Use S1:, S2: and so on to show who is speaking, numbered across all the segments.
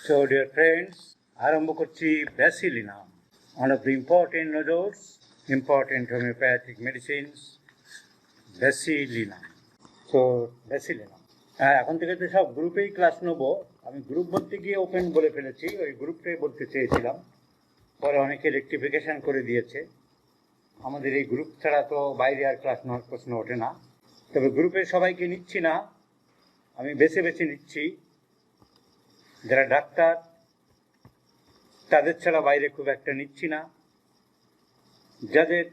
S1: So dear friends, আরম্ভ করছি bacilinum, one of the important nodules, important homeopathic medicines, bacilinum. So bacilinum. এখন থেকে তো সব গ্রুপেই ক্লাস নেব। আমি গ্রুপ বলতে গিয়ে ওপেন বলে ফেলেছি, ওই গ্রুপটাই বলতে চেয়েছিলাম, পরে অনেকে রেকটিফিকেশন করে দিয়েছে। আমাদের এই গ্রুপ ছাড়া তো বাইরে আর ক্লাস নেওয়ার প্রশ্ন ওঠে না। তবে গ্রুপে সবাইকে নিচ্ছি না, আমি বেছে বেছে নিচ্ছি। যারা ডাক্তার তাদের ছাড়া বাইরে খুব একটা নিচ্ছি না। যাদের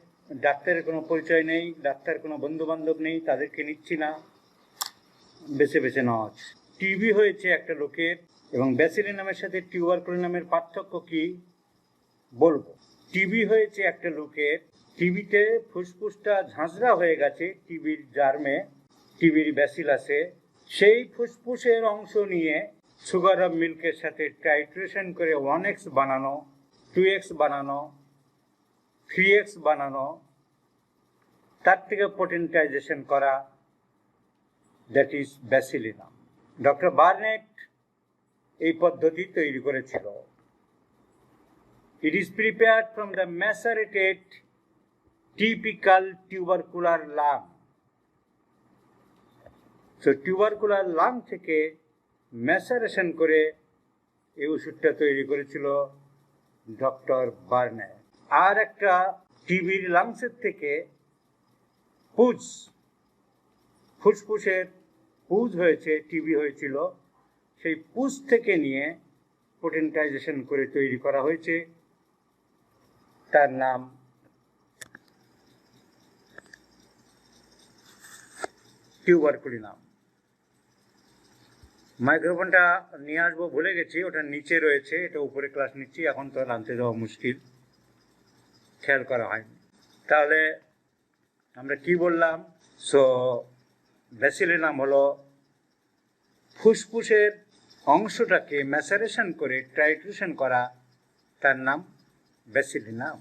S1: ডাক্তারের কোনো পরিচয় নেই, ডাক্তার কোনো বন্ধু বান্ধব নেই, তাদেরকে নিচ্ছি না, বেছে বেছে নেওয়া হচ্ছে। টিবি হয়েছে একটা লোকের, এবং ব্যাসিলিনামের সাথে টিউবারকুলিনামের পার্থক্য কি বলবো। টিবি হয়েছে একটা লোকের, টিবিতে ফুসফুসটা ঝাঁঝরা হয়ে গেছে, টিবির জার্মে, টিবির ব্যাসিলাসে। সেই ফুসফুসের অংশ নিয়ে সুগার অফ মিল্কের সাথে টাইট্রেশন করে 1x বানানো, 2x বানানো, 3x বানানো, তার থেকে পোটেন্টাইজেশন করা, that is Bacillinum. Doctor Burnett এই পদ্ধতি তৈরি করেছিল। It is prepared from the macerated typical tubercular lung. So tubercular lung থেকে ম্যাসারেশন করে এই ওষুধটা তৈরি করেছিল ডক্টর বার্নেট। আর একটা টিবির লাংসের থেকে পুজ, ফুসফুসের পুজ হয়েছে, টিবি হয়েছিল, সেই পুজ থেকে নিয়ে পোটেন্টাইজেশন করে তৈরি করা হয়েছে, তার নাম টিউবারকুলিনাম। মাইক্রোফোনটা নিয়ে আসবো ভুলে গেছি, ওটা নিচে রয়েছে, এটা উপরে ক্লাস নিচ্ছি, এখন তো আনতে যাওয়া মুশকিল, খেয়াল করা হয়নি। তাহলে আমরা কি বললাম? সো ব্যাসিলিনাম হলো ফুসফুসের অংশটাকে ম্যাসারেশন করে টাইট্রেশন করা, তার নাম ব্যাসিলিনাম।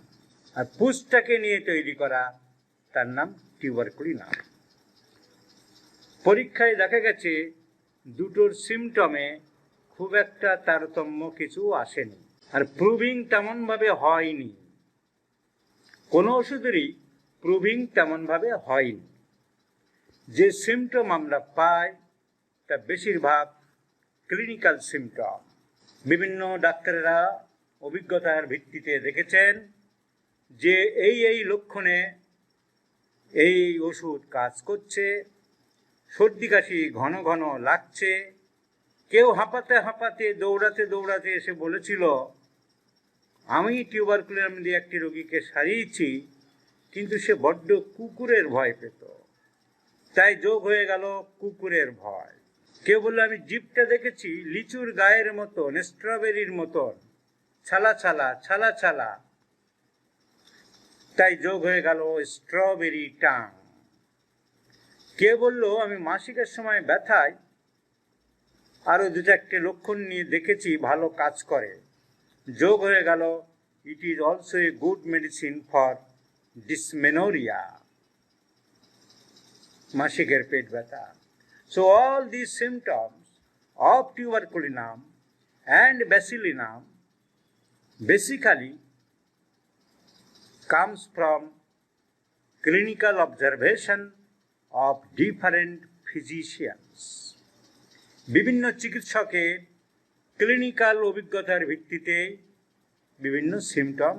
S1: আর পুজটাকে নিয়ে তৈরি করা, তার নাম টিউবারকুলিনাম। পরীক্ষায় দেখা গেছে দুটোর সিমটমে খুব একটা তারতম্য কিছু আসেনি, আর প্রুভিং তেমনভাবে হয়নি, কোনো ওষুধেরই প্রুভিং তেমনভাবে হয়নি। যে সিমটম আমরা পাই তা বেশিরভাগ ক্লিনিক্যাল সিমটম। বিভিন্ন ডাক্তারেরা অভিজ্ঞতার ভিত্তিতে দেখেছেন যে এই লক্ষণে এই ওষুধ কাজ করছে। সর্দি কাশি ঘন ঘন লাগছে। কেউ হাঁপাতে হাঁপাতে দৌড়াতে দৌড়াতে এসে বলেছিল, আমি টিউবারকুলিনাম দিয়ে একটি রোগীকে সারিয়েছি, কিন্তু সে বড্ড কুকুরের ভয় পেত, তাই যোগ হয়ে গেল কুকুরের ভয়। কেউ বললো, আমি জিভটা দেখেছি লিচুর গায়ের মতন, স্ট্রবেরির মতন, ছালা ছালা ছালা ছালা, তাই যোগ হয়ে গেল স্ট্রবেরি টাং। কে বললো, আমি মাসিকের সময় ব্যথায় আরো 2-4টে লক্ষণ নিয়ে দেখেছি, ভালো কাজ করে, যোগ হয়ে গেল it is also a good medicine for dysmenorrhoea, মাসিকের পেট ব্যথা। So all this symptoms of tuberculinum and bacilinum basically comes from clinical observation of different physicians. বিভিন্ন চিকিৎসকের ক্লিনিক্যাল অভিজ্ঞতার ভিত্তিতে বিভিন্ন সিমটম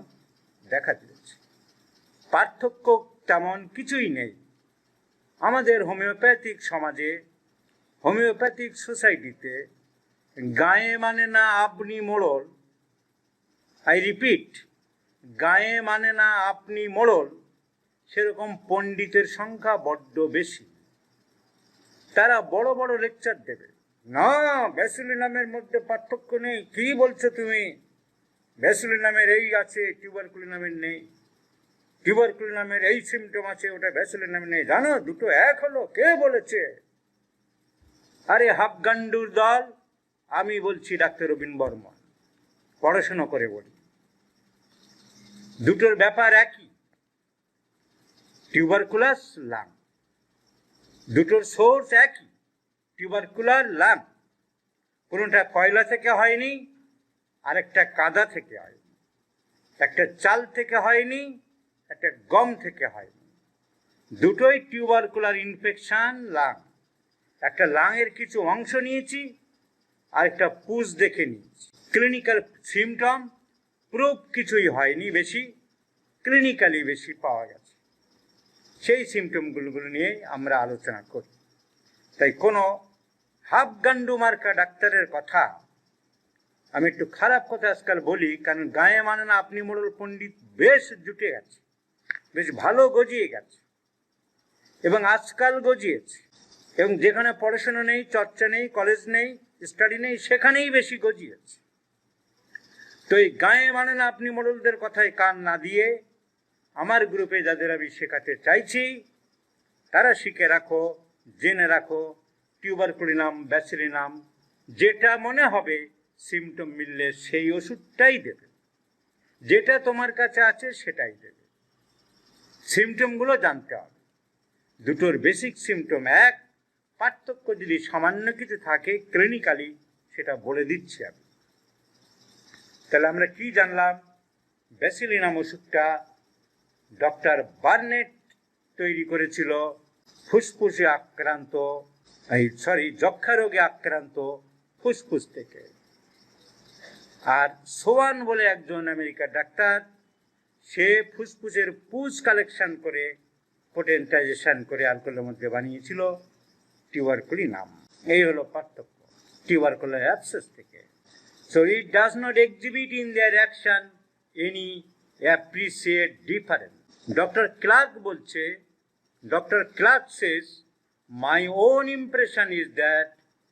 S1: দেখা দিয়েছে। পার্থক্য তেমন কিছুই নেই। আমাদের হোমিওপ্যাথিক সমাজে, হোমিওপ্যাথিক সোসাইটিতে গায়ে মানে না আপনি মোড়ল, আই রিপিট, গায়ে মানে না আপনি মোড়ল, সেরকম পণ্ডিতের সংখ্যা বড্ড বেশি। তারা বড় বড় লেকচার দেবে, না ব্যাসিলিনামের মধ্যে পার্থক্য নেই, কি বলছো তুমি, ব্যাসিলিনামের এই আছে টিউবারকুলিনামের নেই, টিউবারকুলিনামের এই সিমটম আছে ওটা ব্যাসিলিনামের নেই, জানো দুটো এক হলো, কে বলেছে? আরে হাফগান্ডুর দল, আমি বলছি ডাক্তার রবীন বর্মন, পড়াশোনা করে বলি, দুটোর ব্যাপার একই, টিউবারকুলাস লাং, দুটোর সোর্স একই, টিউবারকুলার লাং। কোনোটা কয়লা থেকে হয়নি, আরেকটা কাদা থেকে হয়নি, একটা চাল থেকে হয়নি, একটা গম থেকে হয়নি। দুটোই টিউবারকুলার ইনফেকশন লাং। একটা লাংয়ের কিছু অংশ নিয়েছি আর একটা পুজ দেখে নিয়েছি। ক্লিনিক্যাল সিমটম প্রুফ কিছুই হয়নি, বেশি ক্লিনিক্যালি বেশি পাওয়া গেছে। সেই সিমটমগুলো নিয়ে আমরা আলোচনা করি। তাই কোনো হাফ গান্ডু মার্কা ডাক্তারের কথা, আমি একটু খারাপ কথা আজকাল বলি, কারণ গায়ে মানে না আপনি মোড়ল পণ্ডিত বেশ জুটে গেছে, বেশ ভালো গজিয়ে গেছে, এবং আজকাল গজিয়েছে, এবং যেখানে পড়াশোনা নেই, চর্চা নেই, কলেজ নেই, স্টাডি নেই, সেখানেই বেশি গজিয়েছে। তো এই গায়ে মানে না আপনি মোড়লদের কথায় কান না দিয়ে আমার গ্রুপে যাদের আমি শেখাতে চাইছি তারা শিখে রাখো, জেনে রাখো, টিউবারকুলিনাম, ব্যাসিলিনাম, যেটা মনে হবে সিমটম মিললে সেই ওষুধটাই দেবে, যেটা তোমার কাছে আছে সেটাই দেবে। সিমটমগুলো জানতে হবে। দুটোর বেসিক সিমটম এক, পার্থক্য যদি সামান্য কিছু থাকে ক্লিনিক্যালি সেটা বলে দিচ্ছি আমি। তাহলে আমরা কি জানলাম? ব্যাসিলিনাম ওষুধটা ডক্টর বার্নেট তৈরি করেছিল ফুসফুসে আক্রান্ত, যক্ষা রোগে আক্রান্ত ফুসফুস থেকে। আর সোয়ান বলে একজন আমেরিকার ডাক্তার, সে ফুসফুসের পুজ কালেকশন করে পোটেন্টাইজেশন করে অ্যালকোহলের মধ্যে বানিয়েছিল টিউবারকুলিনাম। এই হলো পার্থক্য টিউবারকুলার অ্যাবসেস থেকে। So it does not exhibit in their action any appreciate difference. Dr. Clark says, my own impression is that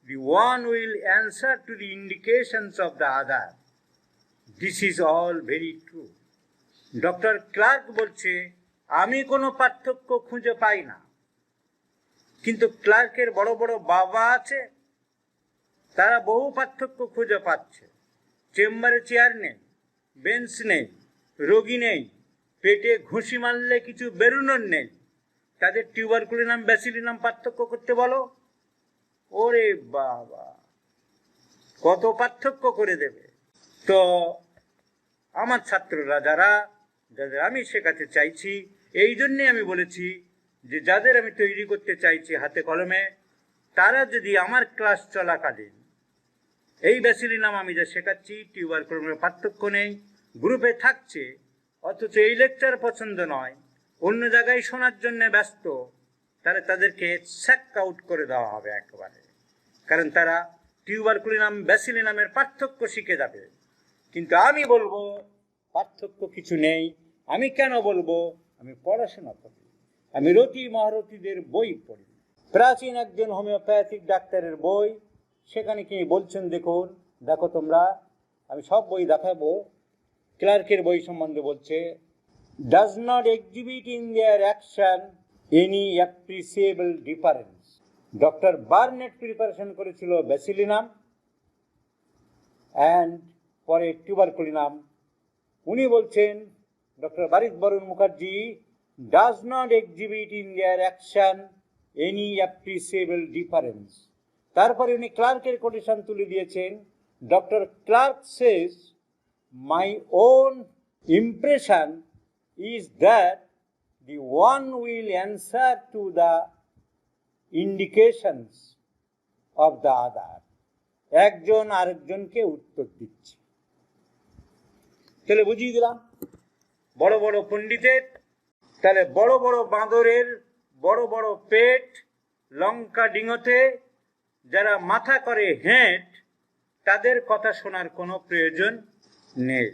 S1: the one will answer to the indications of the other. This is all very true. Doctor Clarke বলছে, আমি কোনো পার্থক্য খুঁজে পাই না, কিন্তু ক্লার্কের বড় বড় বাবা আছে, তারা বহু পার্থক্য খুঁজে পাচ্ছে। চেম্বারে চেয়ার নেই, বেঞ্চ নেই, রোগী নেই, পেটে ঘুষি মারলে কিছু বেরোনোর নেই, তাদের টিউবারকুলিনাম, ব্যাসিলিনাম পার্থক্য করতে বলো, ওরে বাবা, কত পার্থক্য করে দেবে। তো আমার ছাত্ররা যাদের আমি শেখাতে চাইছি, এই জন্যে আমি বলেছি যে যাদের আমি তৈরি করতে চাইছি হাতে কলমে, তারা যদি আমার ক্লাস চলাকালীন এই ব্যাসিলিনাম আমি যা শেখাচ্ছি টিউবারকুলিনামের পার্থক্য নেই গ্রুপে থাকছে, অথচ এই লেকচার পছন্দ নয়, অন্য জায়গায় শোনার জন্য ব্যস্ত, তাহলে তাদেরকে স্যাক আউট করে দেওয়া হবে একেবারে। কারণ তারা টিউবারকুলিনাম, ব্যাসিলিনামের পার্থক্য শিখে যাবে। কিন্তু আমি বলবো পার্থক্য কিছু নেই। আমি কেন বলবো? আমি পড়াশোনা করি, আমি রতি মহারথীদের বই পড়ি, প্রাচীন একজন হোমিওপ্যাথিক ডাক্তারের বই, সেখানে কি বলছেন দেখো তোমরা, আমি সব বই দেখাবো। ক্লার্কের বই সম্বন্ধে বলছে, does not exhibit in their action any appreciable difference. Doctor Burnett preparation করেছিল ব্যাসিলিনাম অ্যান্ড পরে টিউবারকুলিনাম। উনি বলছেন, doctor Barik Barun Mukherjee, does not exhibit in their action any appreciable difference. তারপরে উনি ক্লার্কের কোটেশন তুলে দিয়েছেন, doctor Clarke says, my own impression is that the one will answer to the indications of the other. একজন আরেকজনকে উত্তর দিচ্ছে। তাহলে বুঝিয়ে দিলাম বড় বড় পণ্ডিতের, তাহলে বড় বড় বাঁদরের বড় বড় পেট, লঙ্কা ডিঙোতে যারা মাথা করে হেঁট, তাদের কথা শোনার কোনো প্রয়োজন নেই।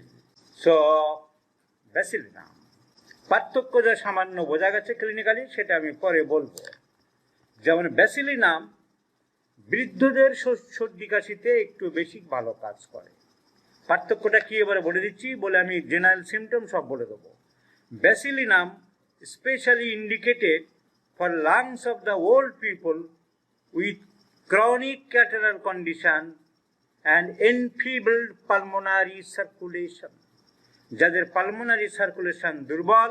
S1: সো ব্যাসিলিনাম পার্থক্য যা সামান্য বোঝা গেছে ক্লিনিক্যালি, সেটা আমি পরে বলবো। যেমন ব্যাসিলিনাম বৃদ্ধদের সর্দি কাশিতে একটু বেশি ভালো কাজ করে। পার্থক্যটা কি এবারে বলে দিচ্ছি, বলে আমি জেনারেল সিমটম সব বলে দেবো। Bacillinum specially indicated for lungs of the old people with chronic catarrhal condition and enfeebled pulmonary circulation. যাদের পালমোনারি সার্কুলেশন দুর্বল,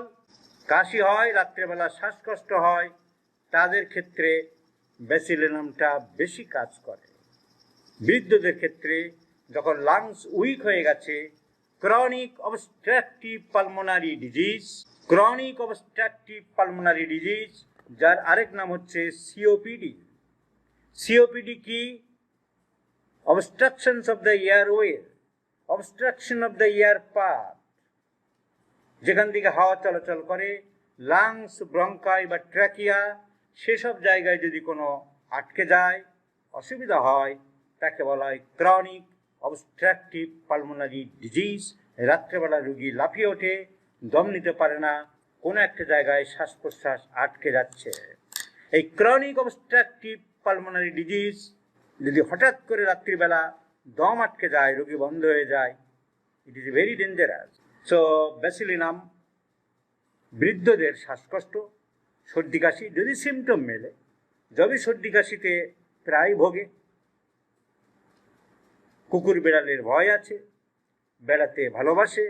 S1: কাশি হয়, রাত্রেবেলা শ্বাসকষ্ট হয়, তাদের ক্ষেত্রে ব্যাসিলিনামটা বেশি কাজ করে। বৃদ্ধদের ক্ষেত্রে যখন লাংস উইক হয়ে গেছে, chronic obstructive pulmonary disease, chronic obstructive pulmonary disease, যার আরেক নাম হচ্ছে সিওপিডি। সিওপিডি কি? Obstructions of the airway, obstruction of the air path, যেখান থেকে হাওয়া চলাচল করে, লাংস, ব্রঙ্কাই বা ট্র্যাকিয়া, সেসব জায়গায় যদি কোনো আটকে যায়, অসুবিধা হয়, তাকে বলা হয় ক্রনিক অবস্ট্রাকটিভ পালমোনারি ডিজিজ। রাত্রেবেলা রুগী লাফিয়ে ওঠে, দম নিতে পারে না, কোনো একটা জায়গায় শ্বাস প্রশ্বাস আটকে যাচ্ছে। এই ক্রনিক অবস্ট্রাকটিভ পালমোনারি ডিজিজ যদি হঠাৎ করে রাত্রিবেলা দম আটকে যায়, রোগী বন্ধ হয়ে যায়, it is very dangerous. So Bacillinum বৃদ্ধদের শ্বাসকষ্ট, সর্দি কাশি যদি সিমটম মেলে, যদি সর্দি কাশিতে প্রায় ভোগে, কুকুর বেড়ালের ভয় আছে, বেড়াতে ভালোবাসে,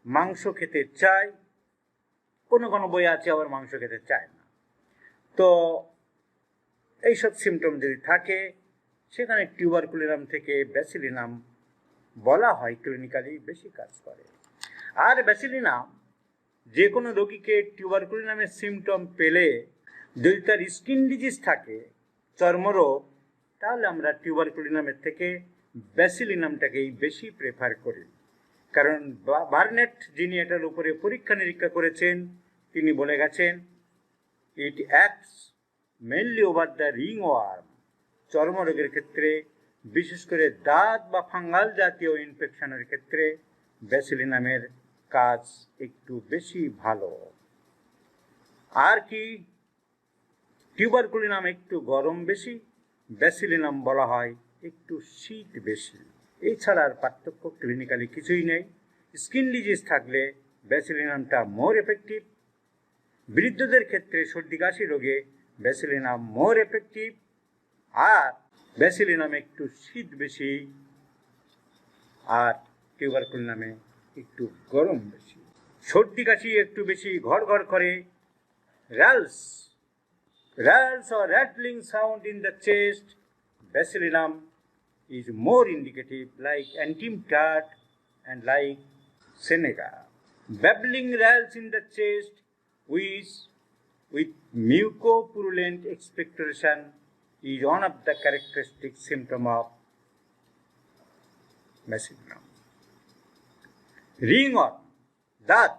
S1: মাংস খেতে চায়, কোনো কোনো বই আছে আবার মাংস খেতে চায় না, তো এইসব সিমটম যদি থাকে, সেখানে টিউবারকুলিনাম থেকে ব্যাসিলিনাম বলা হয় ক্লিনিক্যালি বেশি কাজ করে। আর ব্যাসিলিনাম যে কোনো রোগীকে টিউবারকুলিনামের সিমটম পেলে, যদি তার স্কিন ডিজিজ থাকে, চর্মরোগ, তাহলে আমরা টিউবারকুলিনামের থেকে ব্যাসিলিনামটাকেই বেশি প্রেফার করি। কারণ বার্নেট, যিনি এটার উপরে পরীক্ষা নিরীক্ষা করেছেন, তিনি বলে গেছেন it acts mainly over the ringworm. চর্মরোগের ক্ষেত্রে, বিশেষ করে দাঁত বা ফাঙ্গাল জাতীয় ইনফেকশনের ক্ষেত্রে ব্যাসিলিনামের কাজ একটু বেশি ভালো। আর কি? টিউবারকুলিনাম একটু গরম বেশি, ব্যাসিলিনাম বলা হয় একটু শীত বেশি। এছাড়া আর পার্থক্য ক্লিনিক্যালি কিছুই নেই। স্কিন ডিজিজ থাকলে ব্যাসিলিনামটা মোর এফেক্টিভ। বৃদ্ধদের ক্ষেত্রে সর্দি কাশি রোগে ব্যাসিলিনাম মোর এফেক্টিভ, আর ব্যাসিলিনামে একটু শীত বেশি, আর টিউবারকুলিনামে একটু গরম বেশি। সর্দি কাশি একটু বেশি ঘর ঘর করে, রালস or rattling sound in the chest, bacilinum is more indicative, like antimptat and like Seneca. Babbling rals in the chest with mucopurulent expectoration is one of the characteristic symptom of bacilinum. Ringworm, দাঁত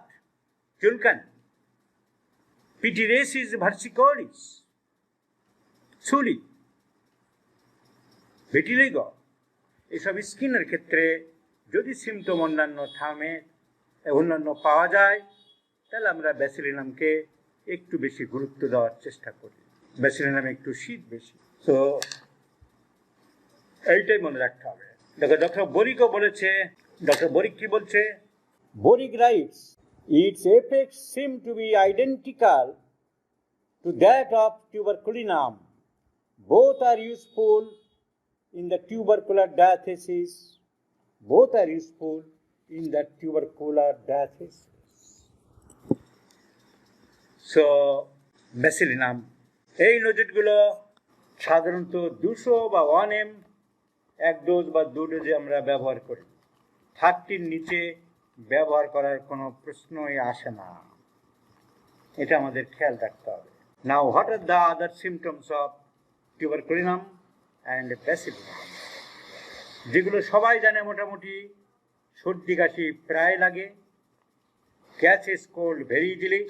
S1: চুলকানি, পিটিরেসিস ভার্সিকোলিস, ছুলি, ভিটিলিগ, এসব স্কিনের ক্ষেত্রে যদি symptom অন্যান্য পাওয়া যায়, তাহলে আমরা ব্যাসিলিনামকে একটু বেশি গুরুত্ব দেওয়ার চেষ্টা করি। ব্যাসিলিনামে একটু শীত বেশি, তো এইটাই মনে রাখতে হবে। দেখো, ডক্টর বরিকও বলেছে, ডক্টর বরিক কি বলছে? Boric rights, its effects seem to be identical to that of tuberculinum. Both are useful in the tubercular diathesis. Both are useful in the tubercular diathesis. So, Bacillinum, এই নোজেটগুলো সাধারণত 200 বা 1 ml, 1 dose বা 2 ডোজে আমরা ব্যবহার করি। 30 নিচে ব্যবহার করার কোনো প্রশ্নই আসে না, এটা আমাদের খেয়াল রাখতে হবে। Now, what are the other symptoms of tuberculinum and bacilinum? যেগুলো সবাই জানে মোটামুটি, সর্দি কাশি প্রায় লাগে, ক্যাচেস কোল্ড ভেরি ইজিলি,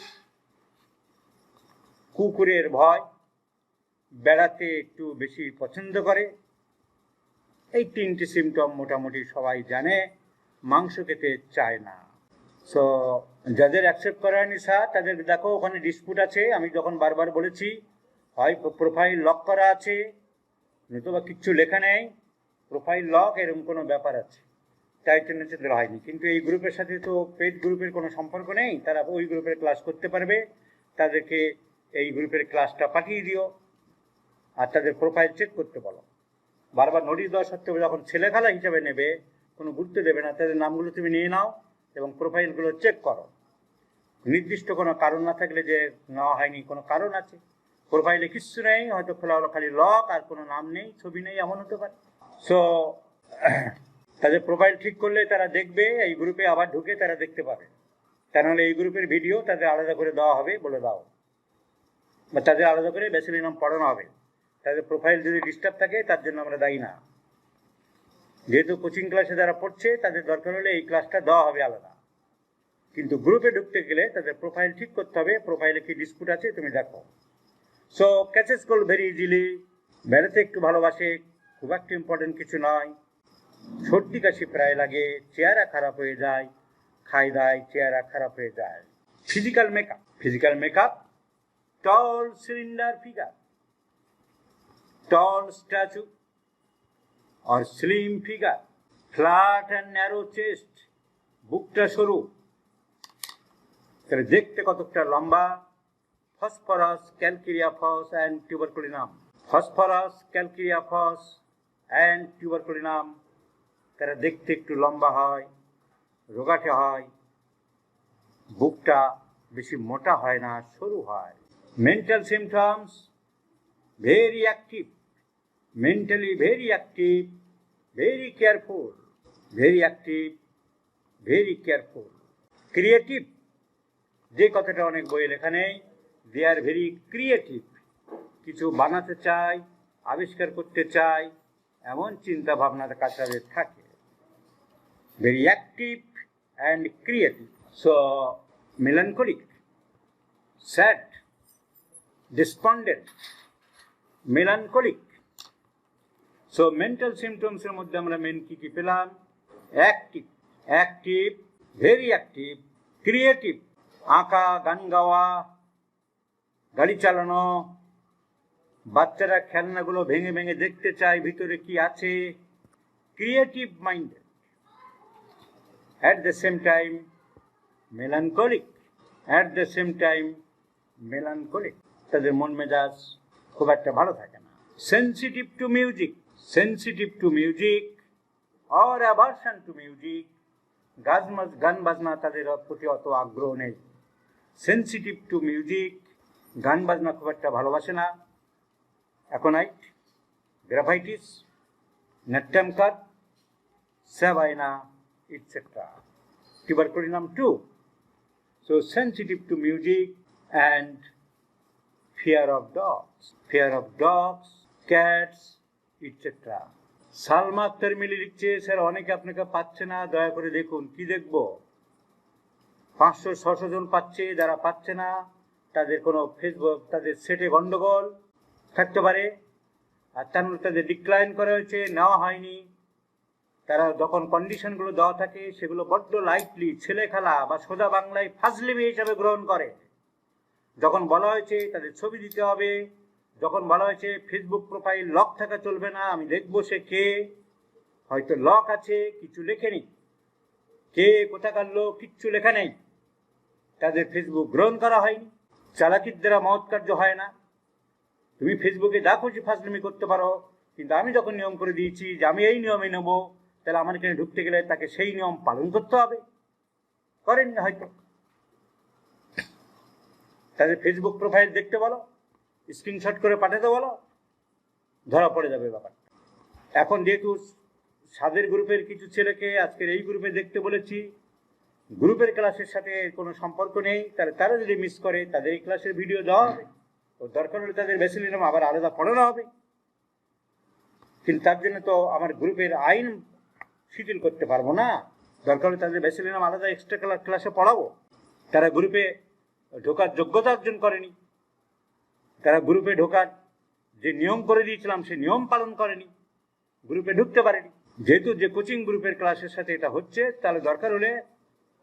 S1: কুকুরের ভয়, বেড়াতে একটু বেশি পছন্দ করে, এই 3টি সিমটম মোটামুটি সবাই জানে। মাংস খেতে চায় না। সো যাদের অ্যাকসেপ্ট করার নিশা, তাদের দেখো ওখানে ডিসপুট আছে। আমি যখন বারবার বলেছি, হয় প্রোফাইল লক করা আছে, নতুবা কিচ্ছু লেখা নেই, প্রোফাইল লক, এরকম কোনো ব্যাপার আছে, তাই জন্য দেওয়া হয়নি। কিন্তু এই গ্রুপের সাথে তো পেড গ্রুপের কোনো সম্পর্ক নেই, তারা ওই গ্রুপের ক্লাস করতে পারবে, তাদেরকে এই গ্রুপের ক্লাসটা পাঠিয়ে দিও, আর তাদের প্রোফাইল চেক করতে বলো। বারবার নোটিশ দেওয়া সত্ত্বেও যখন ছেলেখেলা হিসাবে নেবে, কোনো গুরুত্ব দেবে না, তাদের নামগুলো তুমি নিয়ে নাও এবং প্রোফাইলগুলো চেক করো। নির্দিষ্ট কোনো কারণ না থাকলে যে নেওয়া হয়নি, কোনো কারণ আছে, প্রোফাইলে কিচ্ছু নেই, হয়তো খোলা হলো খালি লক, আর কোনো নাম নেই, ছবি নেই, এমন হতে পারে। সো তাদের প্রোফাইল ঠিক করলে তারা দেখবে, এই গ্রুপে আবার ঢুকে তারা দেখতে পাবে। তা নাহলে এই গ্রুপের ভিডিও তাদের আলাদা করে দেওয়া হবে, বলে দাও, বা তাদের আলাদা করে ব্যাসিলিনাম পড়ানো হবে। তাদের প্রোফাইল যদি ডিস্টার্ব থাকে তার জন্য আমরা দায়ী না। যেহেতু কোচিং ক্লাসে যারা পড়ছে তাদের দরকার হলে এই ক্লাসটা দেওয়া হবে আলাদা, কিন্তু গ্রুপে ঢুকতে গেলে তাদের প্রোফাইল ঠিক করতে হবে। প্রোফাইলে কি ডিসপুট আছে তুমি দেখো। So catches call very easily. বেড়াতে একটু ভালোবাসে, খুব একটা ইম্পর্টেন্ট কিছু নয়। সর্দি কাশি প্রায় লাগে, চেহারা খারাপ হয়ে যায়, খাই দায় চেহারা খারাপ হয়ে যায়। Physical makeup, tall cylinder figure, tall statue or slim figure, flat and narrow chest, বুকটা সরু, তাহলে দেখতে কতটা লম্বা। Phosphorus, calcarea phos and tuberculinum, phosphorus, calcarea phos and tuberculinum, তারা দেখতে একটু লম্বা হয়, রোগাটে হয়, বুকটা বেশি মোটা হয় না, সরু হয়। Mental symptoms, very active, mentally very active, very careful, very active, very careful. Creative, যে কথাটা অনেক বইয়ে লেখা নেই, they are very creative, কিছু বানাতে চায়, আবিষ্কার করতে চায়, এমন চিন্তা ভাবনা তাদের থাকে। Very active and creative. So melancholic, sad, despondent, melancholic. So mental সিমটমসের মধ্যে আমরা মেন কি কি পেলাম? অ্যাক্টিভ, ভেরি অ্যাক্টিভ, ক্রিয়েটিভ, আঁকা, গান গাওয়া, গাড়ি চালানো, বাচ্চারা খেলনাগুলো ভেঙে ভেঙে দেখতে চায় ভিতরে কি আছে, creative minded. At the same time melancholic, তাদের মন মেজাজ খুব একটা ভালো থাকে না। Sensitive to music or aversion to music, গান বাজনা তাদের প্রতি অত আগ্রহ নেই। সেন্সিটিভ টু মিউজিক, গান বাজনা খুব একটা ভালোবাসে না। Aconite, graphites, natrum carb, sabina, etcetera. Tuberculinum 2. So sensitive to music and fear of dogs, cats, etc. Salma Akhtar Mili লিখছে, স্যার অনেকে আপনাকে পাচ্ছে না, দয়া করে দেখুন। কি দেখবো? 500-600 জন পাচ্ছে, যারা পাচ্ছে না তাদের কোনো ফেসবুক, তাদের সেটে গন্ডগোল থাকতে পারে, আর তাদের ডিক্লাইন করা হয়েছে, নেওয়া হয়নি। তারা যখন কন্ডিশনগুলো দেওয়া থাকে সেগুলো বড্ড লাইটলি, ছেলে খেলা বা সোজা বাংলায় ফাজলিমি হিসাবে গ্রহণ করে। যখন বলা হয়েছে তাদের ছবি দিতে হবে, যখন বলা হয়েছে ফেসবুক প্রোফাইল লক থাকা চলবে না, আমি দেখবো সে কে, হয়তো লক আছে, কিছু লেখেনি, কে কোথাকার লোক কিচ্ছু লেখা নেই, তাদের ফেসবুক গ্রহণ করা হয়নি। চালাকির দ্বারা মহৎ কার্য হয় না। তুমি ফেসবুকে যা খুশি ফাজলামি করতে পারো, কিন্তু আমি যখন নিয়ম করে দিয়েছি যে আমি এই নিয়মে নেব, তাহলে আমার এখানে ঢুকতে গেলে তাকে সেই নিয়ম পালন করতে হবে। করেননি হয়তো। তাদের ফেসবুক প্রোফাইল দেখতে বলো, স্ক্রিনশট করে পাঠাতে বলো, ধরা পড়ে যাবে ব্যাপারটা। এখন যেহেতু সাদের গ্রুপের কিছু ছেলেকে আজকের এই গ্রুপে দেখতে বলেছি, গ্রুপের ক্লাসের সাথে কোনো সম্পর্ক নেই, তারা যদি মিস করে তাদের এই ক্লাসের ভিডিও দেওয়া হবে, ও দরকার হলে তাদের ব্যাসিলিনাম আবার আলাদা পড়ানো হবে। কিন্তু তার জন্য তো আমার গ্রুপের আইন শিথিল করতে পারবো না। দরকার হলে তাদের ব্যাসিলিনাম আলাদা এক্সট্রা ক্লাসে পড়াবো। তারা গ্রুপে ঢোকার যোগ্যতা অর্জন করেনি, তারা গ্রুপে ঢোকার যে নিয়ম করে দিয়েছিলাম সে নিয়ম পালন করেনি, গ্রুপে ঢুকতে পারেনি। যেহেতু যে কোচিং গ্রুপের ক্লাসের সাথে এটা হচ্ছে, তাহলে দরকার হলে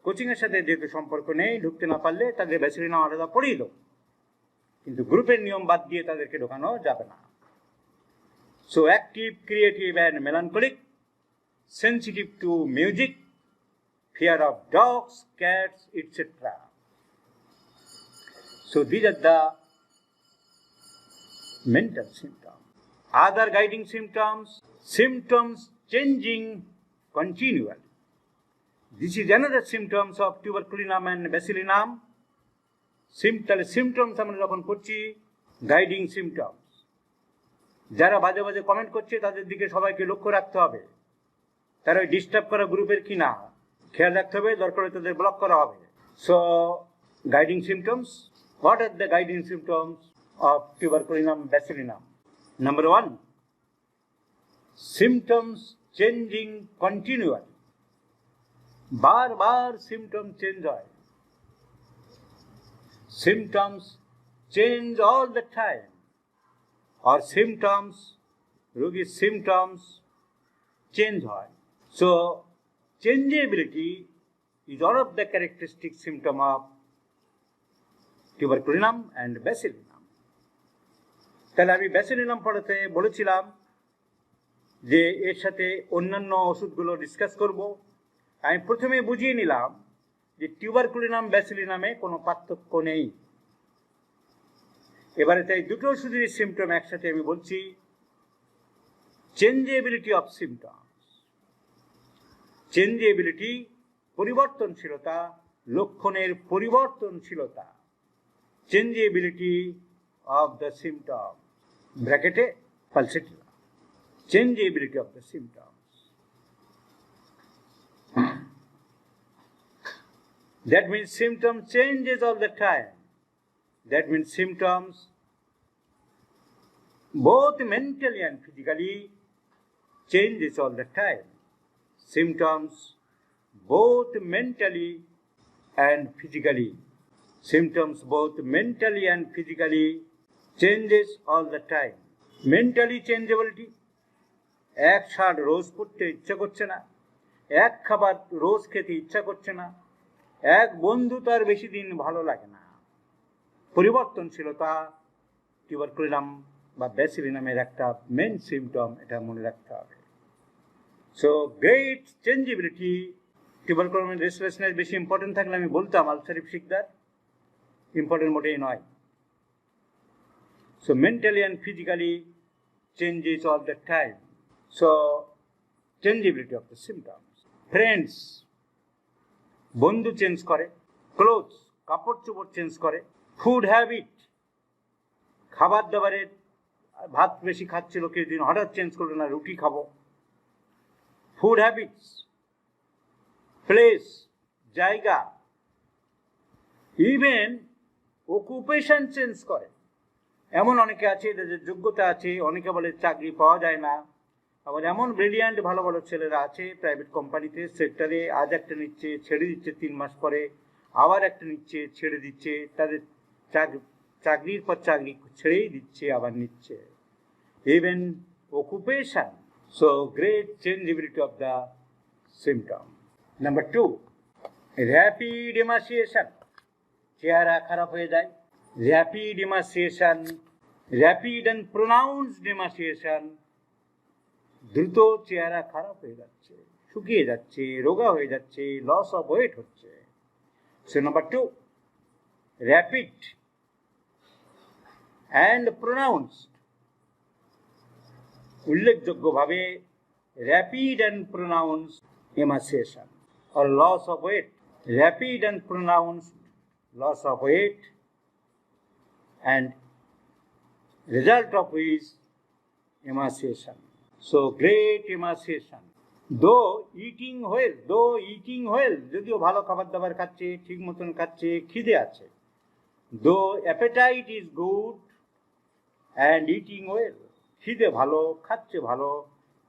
S1: কোচিংয়ের সাথে যেহেতু সম্পর্ক নেই, ঢুকতে না পারলে তাদের ব্যাসিলিনাম আলাদা পড়িয়ে দাও, কিন্তু গ্রুপের নিয়ম বাদ দিয়ে তাদেরকে ঢোকানো যাবে না। So active, creative and melancholic, sensitive to music, fear of dogs, cats, etc. So these are the mental symptoms. Other guiding symptoms changing continually. This is another symptoms of tuberculinum and bacilinum. Symptoms আমরা যখন পড়ছি, guiding symptoms, যারা বাজে বাজে comment করছে তাদের দিকে সবাইকে লক্ষ্য রাখতে হবে। তারা ওই ডিস্টার্ব করা গ্রুপের কি না, খেয়াল রাখতে হবে, দরকার হলে তাদের ব্লক করা হবে। So guiding symptoms, what are the guiding symptoms of tuberculinum Bacillinum? Number 1, symptoms changing continually. বারবার সিমটম চেঞ্জ হয়, symptoms change all the time, or symptoms, রোগীর symptoms change হয়। So changeability is one of the characteristic symptom of tuberculinum and bacilinum। তাহলে আমি Bacillinum পড়াতে বলেছিলাম যে এর সাথে অন্যান্য ওষুধগুলো ডিসকাস করব। আমি প্রথমে বুঝিয়ে নিলাম যে টিউবারকুলিনাম ব্যাসিলিনামে কোনো পার্থক্য নেই। এবারে তাই দুটো ওষুধের সিমটম একসাথে আমি বলছি। চেঞ্জেবিলিটি অফ সিমটমস, চেঞ্জেবিলিটি পরিবর্তনশীলতা, লক্ষণের পরিবর্তনশীলতা, চেঞ্জেবিলিটি অফ দ্য সিমটম, ব্র্যাকেটে pulsatilla, changeability of the symptoms. That means symptom changes all the time. That means symptoms both mentally and physically changes all the time. Symptoms both mentally and physically, symptoms both mentally and physically changes all the time. Mentally changeability, এক shirt রোজ পড়তে ইচ্ছা করছে না, এক খাবার রোজ খেতে ইচ্ছা করছে না, এক বন্ধু তার বেশি দিন ভালো লাগে না। পরিবর্তনশীলতা টিউবারকুলিনাম বা ব্যাসিলিনামের একটা মেন সিমটম, এটা মনে রাখতে হবে। সো গ্রেট চেঞ্জেবিলিটি, টিউবারকুলিনামের রেসলেসনেস বেশি ইম্পর্টেন্ট থাকলে আমি বলতাম আলসারিফ শিকদার, ইম্পর্টেন্ট মোটেই নয়। So mentally and physically changes all the time. So চেঞ্জেবিলিটি of the symptoms. Friends, বন্ধু চেঞ্জ করে, ক্লোথস, কাপড় চোপড় চেঞ্জ করে, ফুড হ্যাবিট, খাবার দাবারের ভাত বেশি খাচ্ছিল কিছুদিন, হঠাৎ চেঞ্জ করলো না, রুটি খাবো। ফুড হ্যাবিটস, প্লেস, জায়গা, ইভেন অকুপেশন চেঞ্জ করে। এমন অনেকে আছে যাদের যোগ্যতা আছে, অনেকে বলে চাকরি পাওয়া যায় না, আবার এমন ব্রিলিয়ান্ট ভালো ভালো ছেলেরা আছে প্রাইভেট কোম্পানিতে সেক্টরে, আজ একটা নিচ্ছে ছেড়ে দিচ্ছে, 3 মাস পরে আবার একটা নিচ্ছে ছেড়ে দিচ্ছে, তাদের চাকরির পর চাকরি ছেড়েই দিচ্ছে আবার নিচ্ছে। Even occupation. So great চেঞ্জেবিলিটি of the symptom. Number 2, rapid emaciation, চেহারা খারাপ হয়ে যায়। Rapid emaciation, rapid and pronounced emaciation, দ্রুত চেহারা খারাপ হয়ে যাচ্ছে, শুকিয়ে যাচ্ছে, রোগা হয়ে যাচ্ছে, লস অফ ওয়েট হচ্ছে। So number 2, rapid and pronounced, উল্লেখযোগ্যভাবে rapid and pronounced emaciation or loss of weight, rapid and pronounced loss of weight, and result of which emaciation. So great emaciation. Though eating well, যদিও ভালো খাবার দাবার খাচ্ছে, ঠিক মতন খাচ্ছে, খিদে আছে, though appetite is good and eating well, খিদে ভালো, খাচ্ছে ভালো,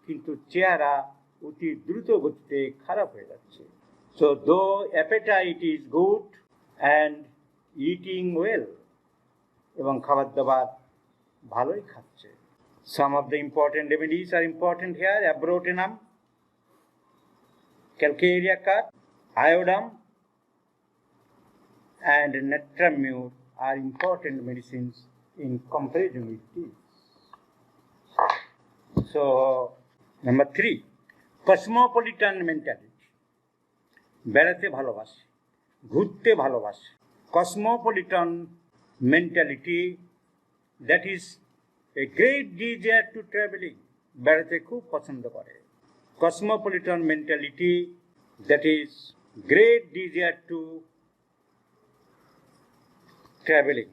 S1: কিন্তু চেহারা অতি দ্রুত গতিতে খারাপ হয়ে যাচ্ছে। So though appetite is good and eating well, এবং খাবার দাবার ভালোই খাচ্ছে। Some of the important remedies are important here. Abrotenum, calcarea cut, iodine and natramure are important medicines in comparison with these. So number 3, cosmopolitan mentality, বেড়াতে ভালোবাসে, ঘুরতে ভালোবাসে। Cosmopolitan mentality, that is a great desire to travelling, বেড়াতে খুব পছন্দ করে। Cosmopolitan mentality, that is great desire to travelling.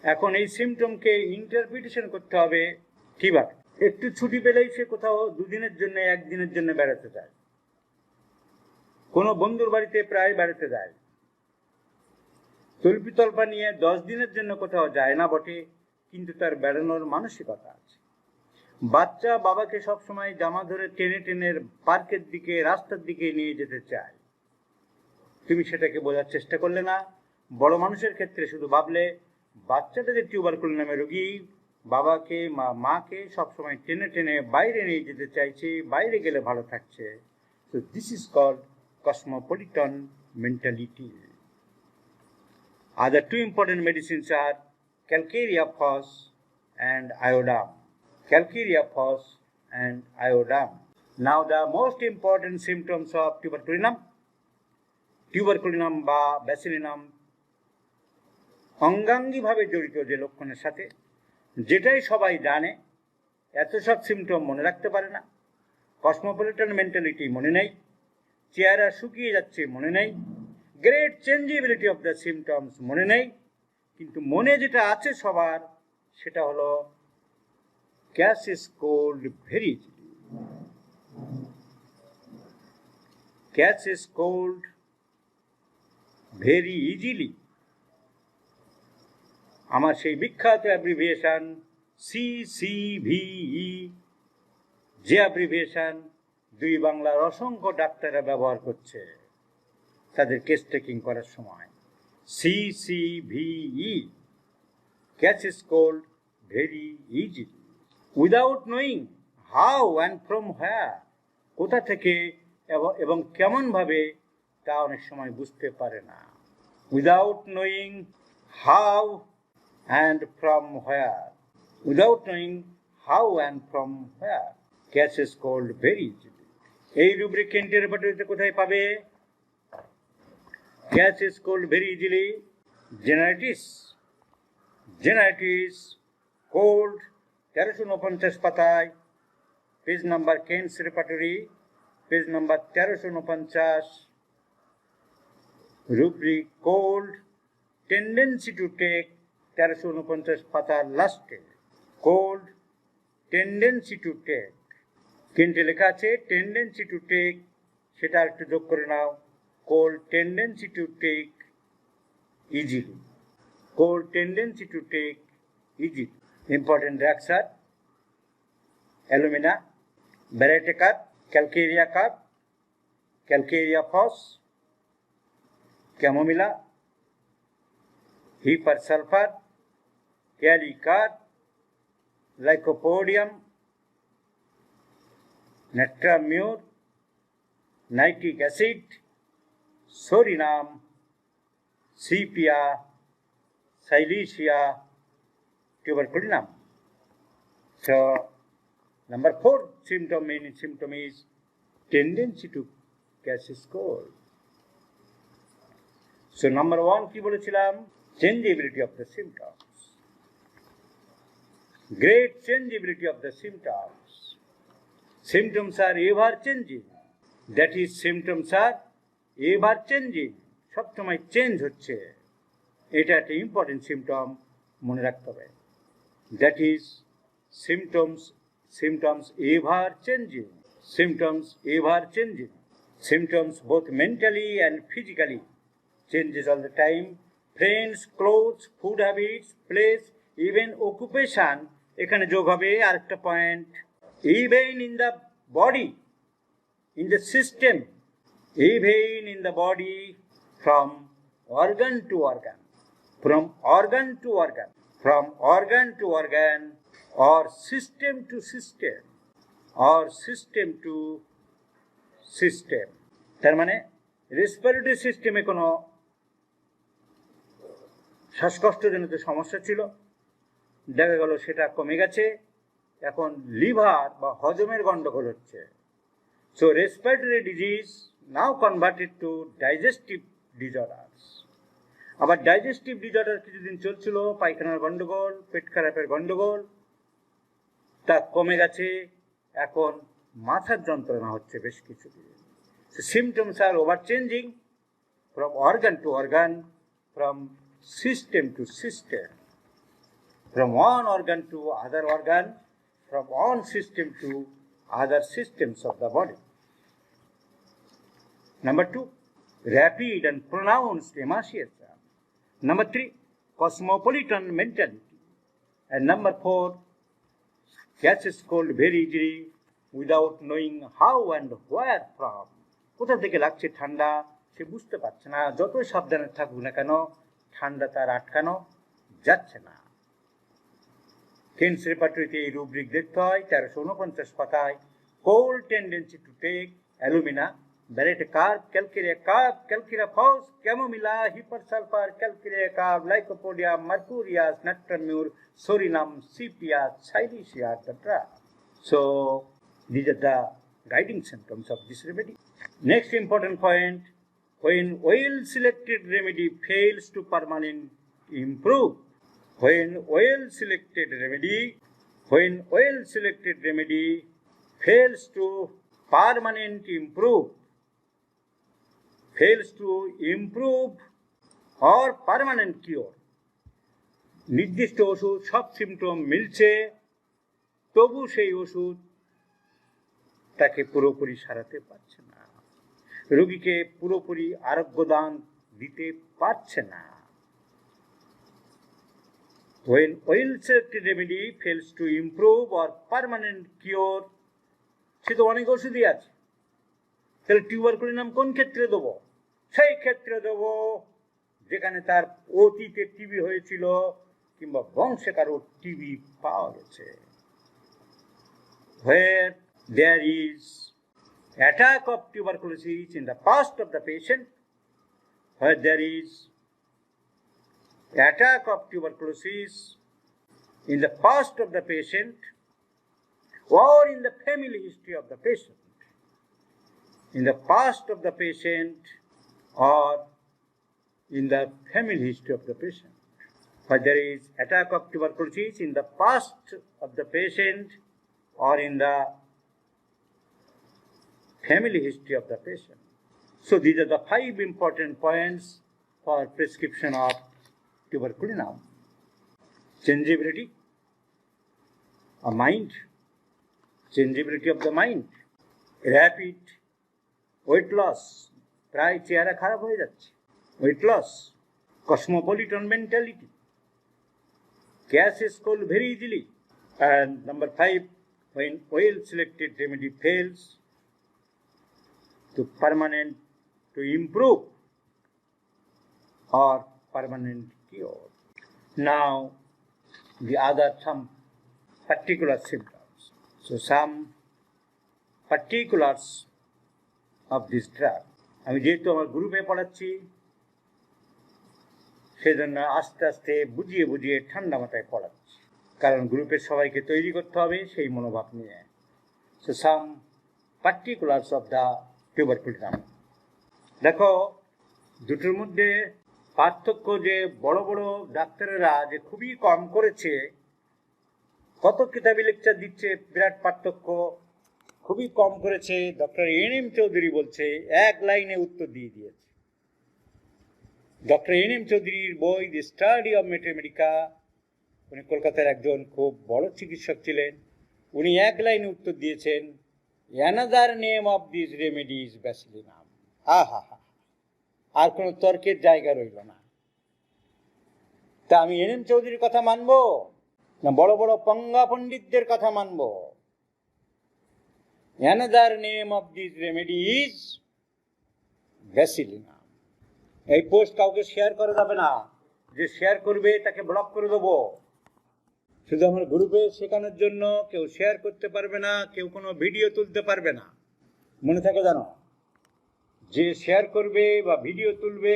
S1: এখন এই সিমটমকে ইন্টারপ্রিটেশন করতে হবে কিভাবে। একটু ছুটি পেলেই সে কোথাও 2 দিনের জন্য 1 দিনের জন্য বেড়াতে যায়, কোনো বন্ধুর বাড়িতে প্রায় বেড়াতে যায়, তল্পিতল্পা নিয়ে 10 দিনের জন্য কোথাও যায় না বটে, কিন্তু তার বেড়ানোর মানসিকতা আছে। বাচ্চা বাবাকে সবসময় জামা ধরে টেনে টেনে পার্কের দিকে, রাস্তার দিকে নিয়ে যেতে চায়। তুমি সেটাকে বোঝার চেষ্টা করলে না। বড় মানুষের ক্ষেত্রে শুধু ভাবলে বাচ্চাটা যে টিউবারকুলোনামে রোগী, বাবাকে মাকে সবসময় টেনে টেনে বাইরে নিয়ে যেতে চাইছে, বাইরে গেলে ভালো থাকছে। So this is called cosmopolitan mentality. Other two important medicines are calcarea phos and iodine. Calcarea phos and iodine. Now the most important symptoms of tuberculinum বা bacilinum অঙ্গাঙ্গিভাবে জড়িত যে লক্ষণের সাথে, যেটাই সবাই জানে, এত সব সিমটম মনে রাখতে পারে না। কসমোপলিটন মেন্টালিটি মনে নেই, চেহারা শুকিয়ে যাচ্ছে মনে নেই, গ্রেট চেঞ্জেবিলিটি অফ দ্য সিমটমস মনে নেই, কিন্তু মনে যেটা আছে সবার সেটা হলো cash is cold very easily. Cash is cold very easily. আমার সেই বিখ্যাত অ্যাব্রিভিয়েশন CCVE, যে অ্যাব্রিভিয়েশন দুই বাংলার অসংখ্য ডাক্তাররা ব্যবহার করছে তাদের কেস টেকিং করার সময়। CCVE, catch is cold very easily without knowing how and from where, কোথা থেকে এবং কেমনভাবে তা অনেক সময় বুঝতে পারে না। Without knowing how and from where, without knowing how and from where, catch is cold very easily. এই রুব্রিকেন্টের রেপার্টরিতে কোথায় পাবে? Catch is cold very easily, generalities cold 1349 পাতায়, page number Kent's repertory, page number 1349, rubric cold tendency to take, 1349 পাতার লাস্টে, cold tendency to take. কেন্টে লেখা আছে tendency to take, সেটা একটু যোগ করে নাও, cold tendency to take easily, cold tendency to take easily. Important drugs are alumina, barytic carb, calcarea phos, chamomilla, hypersulfur, calicard, lycopodium, natramure, nitric acid, sorinam, sepia, Silesia, tuberculinum. So, number 4 main symptom is tendency to catch cold. So, number 1 কি বলেছিলাম? Changeability of the symptoms. Great changeability of the symptoms. Symptoms are ever changing. That is, symptoms are ever changing. সবসময় change হচ্ছে। এটা একটা important symptom মনে রাখতে হবে। That is symptoms ever changing, symptoms both mentally and physically changes all the time. Friends, clothes, food habits, place, even occupation, এখানে যোগ হবে আরেকটা point, even in the body, in the system, even in the body, from organ to organ, from organ to organ, or system to system, তার মানে respiratory সিস্টেমে কোনো শ্বাসকষ্টজনিত সমস্যা ছিল, দেখা গেল সেটা কমে গেছে, এখন লিভার বা হজমের গন্ডগোল হচ্ছে। So respiratory disease now converted to digestive disorders. আবার ডাইজেস্টিভ ডিজঅর্ডার কিছুদিন চলছিল, পায়খানার গন্ডগোল, পেট খারাপের গন্ডগোল, তা কমে গেছে, এখন মাথার যন্ত্রণা হচ্ছে বেশ কিছুদিন। Symptoms are over changing from organ to organ, from system to system, from one organ to other organ, from one system to other systems of the body. Number 2, rapid and pronounced emaciation. Number 3, cosmopolitan mentality. And number 4, catches cold very easily without knowing how and where from. কোথা থেকে লাগছে ঠান্ডা সে বুঝতে পারছে না, যতই সাবধানে থাকুক না কেন ঠান্ডা তার আটকানো যাচ্ছে না। কেন্স রেপার্টরিতে এই রুব্রিক দেখতে হয় 1349 পাতায়। Cold tendency to take alumina, baryta carb, calcarea phos, chamomilla, hepar sulphur, calcarea carb, lycopodium, mercurius, natrum mur, psorinum, sepia, silicea, etc. So these are the guiding symptoms of this remedy. Next important point, when well-selected remedy fails to permanently improve, when well-selected remedy fails to permanently improve or permanent cure, নির্দিষ্ট ওষুধ সব symptom মিলছে, তবু সেই ওষুধ তাকে পুরোপুরি সারাতে পারছে না, রোগীকে পুরোপুরি আরোগ্য দান দিতে পারছে না। When well-selected remedy fails to improve or permanent cure, সে তো অনেক ওষুধই আছে, তাহলে টিউবারকুলিনাম কোন ক্ষেত্রে দেবো? সেই ক্ষেত্রে দেবো যেখানে তার অতীতে টিবি হয়েছিল কিংবা বংশে কারো টিবি পাওয়া গেছে। Where there is attack of tuberculosis in the past of the patient, where there is attack of tuberculosis in the past of the patient or in the family history of the patient, in the past of the patient or in the family history of the patient, where there is attack of tuberculosis in the past of the patient or in the family history of the patient. So these are the 5 important points for prescription of tuberculinum. Changeability of mind, changeability of the mind, rapid weight loss, প্রায় চেহারা খারাপ হয়ে যাচ্ছে, weight loss, cosmopolitan mentality, catches cold very easily, and number 5, when well-selected remedy fails to improve or permanent cure. Now, some particular symptoms. So, some particulars of this drug. আমি যেহেতু আমার গ্রুপে পড়াচ্ছি সেজন্য আস্তে আস্তে বুঝিয়ে ঠান্ডা মাথায় পড়াচ্ছি, কারণ গ্রুপের সবাইকে তৈরি করতে হবে সেই মনোভাব নিয়ে। So, some particulars of the tuberculinum. দেখো দুটোর মধ্যে পার্থক্য যে বড় বড় ডাক্তারেরা যে খুবই কম করেছে, কত কিতাবি লেকচার দিচ্ছে, বিরাট পার্থক্য, খুবই কম করেছে। ডক্টর এন.এম. চৌধুরী বলছে, এক লাইনে উত্তর দিয়ে দিয়েছে। ডক্টর এন.এম. চৌধুরীর বই দি স্টাডি অফ ম্যাথমেটিকা, উনি কলকাতার একজন খুব বড় চিকিৎসক ছিলেন, উনি এক লাইনে উত্তর দিয়েছেন, another name of this remedy is Bacillinum. আহা, আর কোনো তর্কের জায়গা রইল না। তা আমি এন.এম. চৌধুরীর কথা মানবো না বড় বড় পঙ্গা পণ্ডিতদের কথা মানবো? Another name of this remedy is Bacillinum. এই পোস্ট কাউকে শেয়ার করা যাবে না, যে শেয়ার করবে তাকে ব্লক করে দেবো। শুধু আমার গ্রুপে শেখানোর জন্য কেউ শেয়ার করতে পারবে না, কেউ কোনো ভিডিও তুলতে পারবে না, মনে থাকে জানো। যে শেয়ার করবে বা ভিডিও তুলবে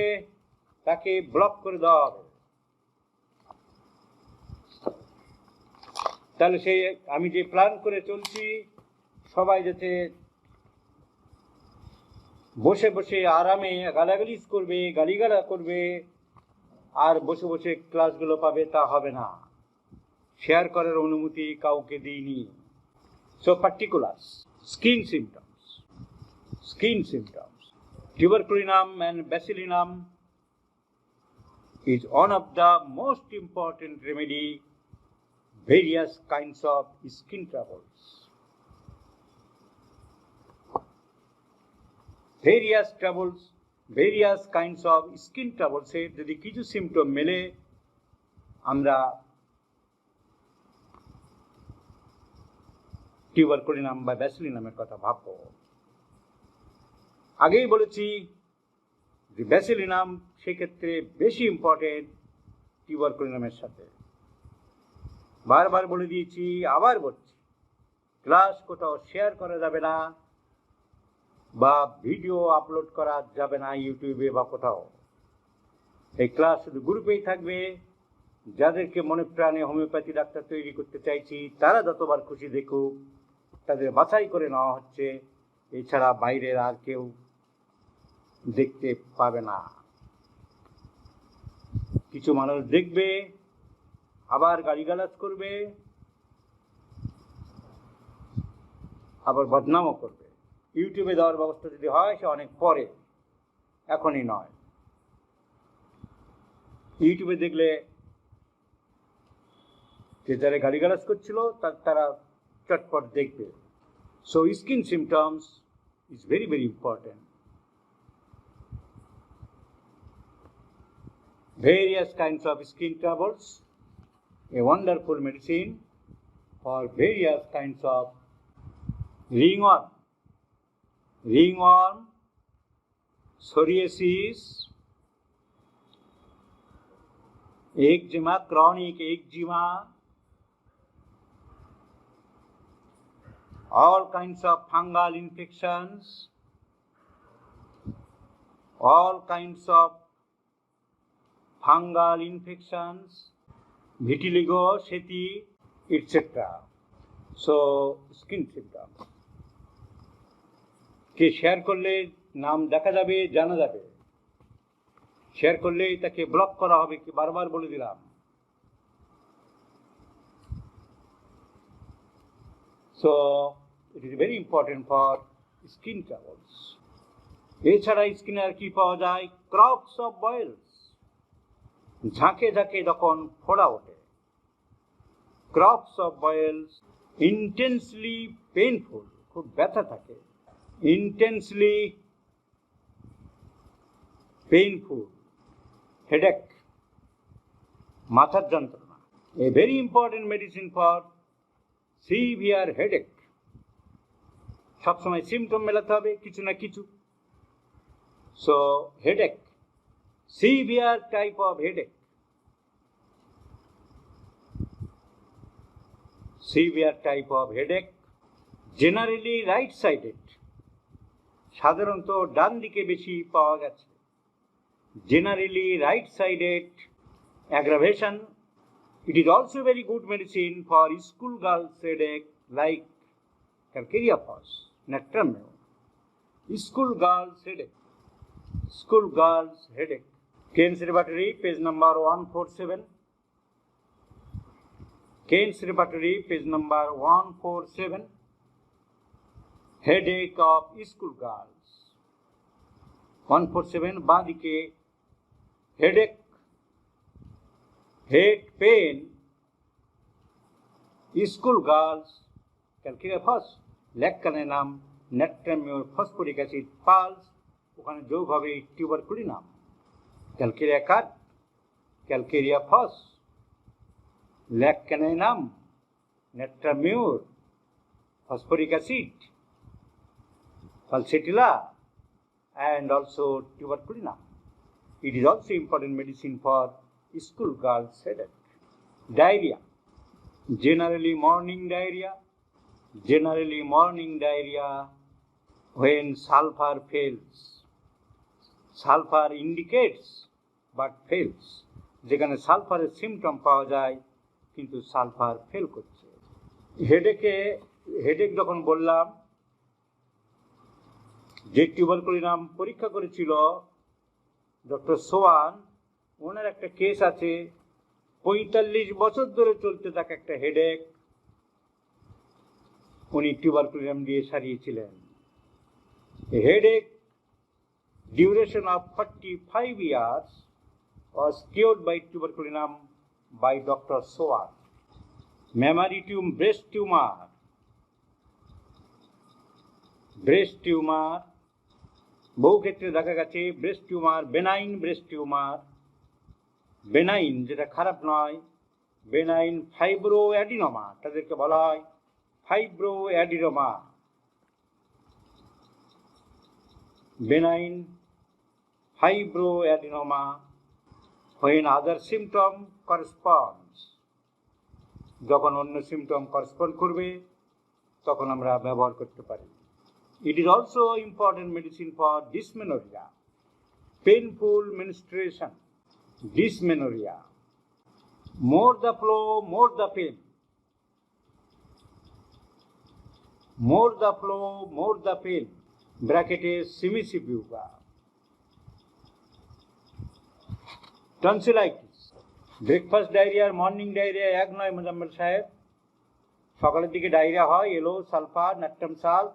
S1: তাকে ব্লক করে দেওয়া হবে। তাহলে সেই আমি যে প্ল্যান করে চলছি, সবাই যাতে বসে বসে আরামে গালাগালিজ করবে, গালিগালা করবে আর বসে বসে ক্লাসগুলো পাবে, তা হবে না। শেয়ার করার অনুমতি কাউকে দিইনি। So particulars, skin symptoms. Tuberculinum and bacilinum is one of the most important remedy various kinds of skin troubles. Various troubles, various kinds of skin ট্রাবলসের যদি কিছু সিমটম মেলে আমরা টিউবারকুলিনাম বা ব্যাসিলিনামের কথা ভাবব। আগেই বলেছি যে ব্যাসিলিনাম সেক্ষেত্রে বেশি ইম্পর্টেন্ট টিউবারকুলিনামের সাথে। বারবার বলে দিয়েছি, আবার বলছি, ক্লাস কোথাও শেয়ার করা যাবে না বা ভিডিও আপলোড করা যাবে না ইউটিউবে বা কোথাও। এই ক্লাস শুধু গ্রুপেই থাকবে। যাদেরকে মনে প্রাণে হোমিওপ্যাথি ডাক্তার তৈরি করতে চাইছি তারা যতবার খুশি দেখুক, তাদের বাছাই করে নেওয়া হচ্ছে, এছাড়া বাইরের আর কেউ দেখতে পাবে না। কিছু মানুষ দেখবে, আবার গালিগালাজ করবে, আবার বদনামও করবে। ইউটিউবে দেওয়ার ব্যবস্থা যদি হয় সে অনেক পরে, এখনই নয়। ইউটিউবে দেখলে যে যারা গালিগালাজ করছিল তারা চটপট দেখবে। So skin symptoms is very very important. Various kinds of skin troubles, a wonderful medicine for various kinds of ringworm, psoriasis, eczema, chronic eczema, all kinds of fungal infections, vitiligo, seti, etc. So skin symptoms K share করলে নাম দেখা যাবে, জানা যাবে। Share করলেই তাকে block করা হবে, কি বারবার বলে দিলাম। So it is very important for skin troubles. এছাড়া স্কিনে আর কি পাওয়া যায়? ক্রপস অফ বয়েলস, ঝাঁকে ঝাঁকে যখন ফোড়া ওঠে। ক্রপস অফ বয়েলস, ইন্টেন্সলি পেইনফুল, খুব ব্যথা থাকে। ইন্টেন্সলি পেইনফুল, হেডেক, মাথার যন্ত্রণা। A very important medicine for severe headache. সবসময় সিমটম মেলাতে হবে কিছু না কিছু। So headache, severe type of headache, severe type of headache, generally right sided, সাধারণত ডান দিকে বেশি পাওয়া গেছে। Generally right sided aggravation. It is also very good medicine for school girls headache like calcaria phos, natramio. School girls headache. School girls headache. Kane's Repertory, page number 147. Kane's Repertory, page number 147. Headache of school girls. 147 বাঁদিকে headache, head pain, school girls, calcaria phos, leccaninum, natramio, phosphoric acid, pulse, ওখানে যোগ হবে tuberculinum, calcarea কাট, calcarea phos, leccaninum, natramio, phosphoric acid, pulsatilla, and also tuberculinum. It is also important medicine for school girls headache. Diarrhea, generally morning diarrhea when sulfur fails. Sulfur indicates but fails. যেখানে সালফারের symptom পাওয়া যায় কিন্তু sulphur fail করছে। Headache যখন বললাম, যে tuberculinum পরীক্ষা করেছিল ডক্টর সোয়ান, ওনার একটা কেস আছে 45 বছর ধরে চলতে থাকা একটা হেডেক, উনি টিউবারকুলিনাম দিয়ে সারিয়েছিলেন। Headache duration of 45 years was cured by tuberculinum by Dr. Sowan. Mammary tumor, breast tumor, বহু ক্ষেত্রে দেখা গেছে breast tumour, benign breast tumour, benign যেটা খারাপ নয়, বেনাইন ফাইব্রো অ্যাডিনোমা, তাদেরকে বলা হয় fibro adenoma, benign fibro adenoma, when other symptom corresponds, যখন অন্য সিমটম করসপন্ড করবে তখন আমরা ব্যবহার করতে পারি। It is also important medicine for dysmenorrhea, painful menstruation, dysmenorrhea, more the flow, more the pain, more the flow, more the pain, ব্র্যাকেটে cimicifuga, tonsillitis, breakfast diarrhoea আর মর্নিং ডায়রিয়া এক নয় মোজাম্মেল সাহেব। সকালের দিকে ডায়রিয়া হয়, এলো সালফার নাট্টাম সাল,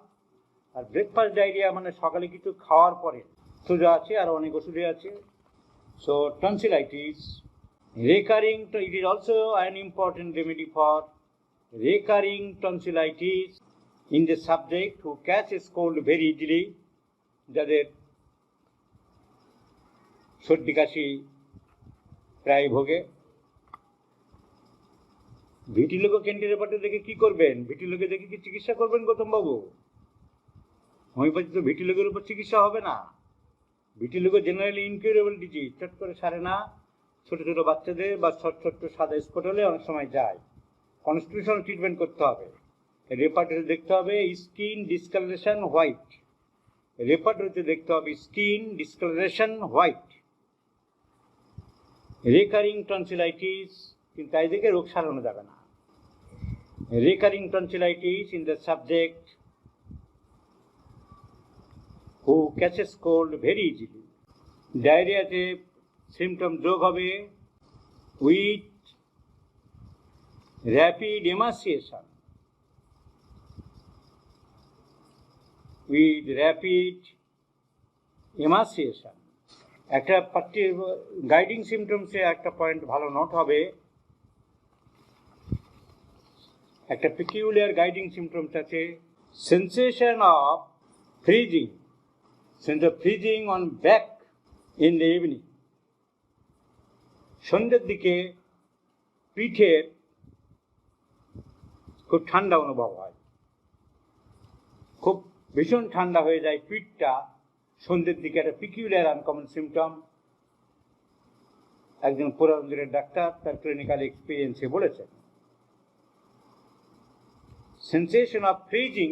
S1: আর ব্রেকফাস্ট ডায়রিয়া মানে সকালে কিছু খাওয়ার পরে। সোজা আছে আর অনেক ওষুধে আছে। So tonsillitis, recurring, it is also an important remedy for recurring tonsillitis in the subject who catches cold very easily, যাদের সর্দি কাশি প্রায় ভোগে। ভিটিলোগো ক্যান্টিরেপাটে দেখে কি করবেন? ভিটিলোগে দেখে কি চিকিৎসা করবেন গৌতমবাবু? হোমিওপ্যাথি তো ভিটিলোগের উপর চিকিৎসা হবে না। ভিটিলোগো জেনারেলি ইনকিউরেবল ডিজিজ, চট করে সারে না। ছোট ছোট বাচ্চাদের বা ছোট্ট সাদা স্পট হলে অনেক সময় যায়, কনস্টিটিউশনাল ট্রিটমেন্ট করতে হবে। রেপার্টরিতে দেখতে হবে স্কিন ডিসকালারেশন হোয়াইট, রেপার্টরিতে দেখতে হবে skin discolouration white. Recurring tonsillitis, কিন্তু তাই দেখে রোগ সারানো যাবে না। Recurring tonsillitis in the subject who catches cold very easily. ডায়রিয়াতে সিমটম যোগ হবে with rapid emaciation, with rapid emaciation. একটা গাইডিং সিমটমসে একটা পয়েন্ট ভালো নোট হবে, একটা পেকিউলিয়ার গাইডিং সিমটমস আছে, sensation of freezing, sense of freezing on back in the evening. সন্ধ্যের দিকে পিঠের খুব ঠান্ডা অনুভব হয়, খুব ভীষণ ঠান্ডা হয়ে যায় পিঠটা সন্ধ্যের দিকে, একটা পিকিউলিয়ার আনকমন সিমটম। একজন পুরাতন দিনের ডাক্তার তার ক্লিনিক্যাল এক্সপিরিয়েন্সে বলেছেন। Sensation of freezing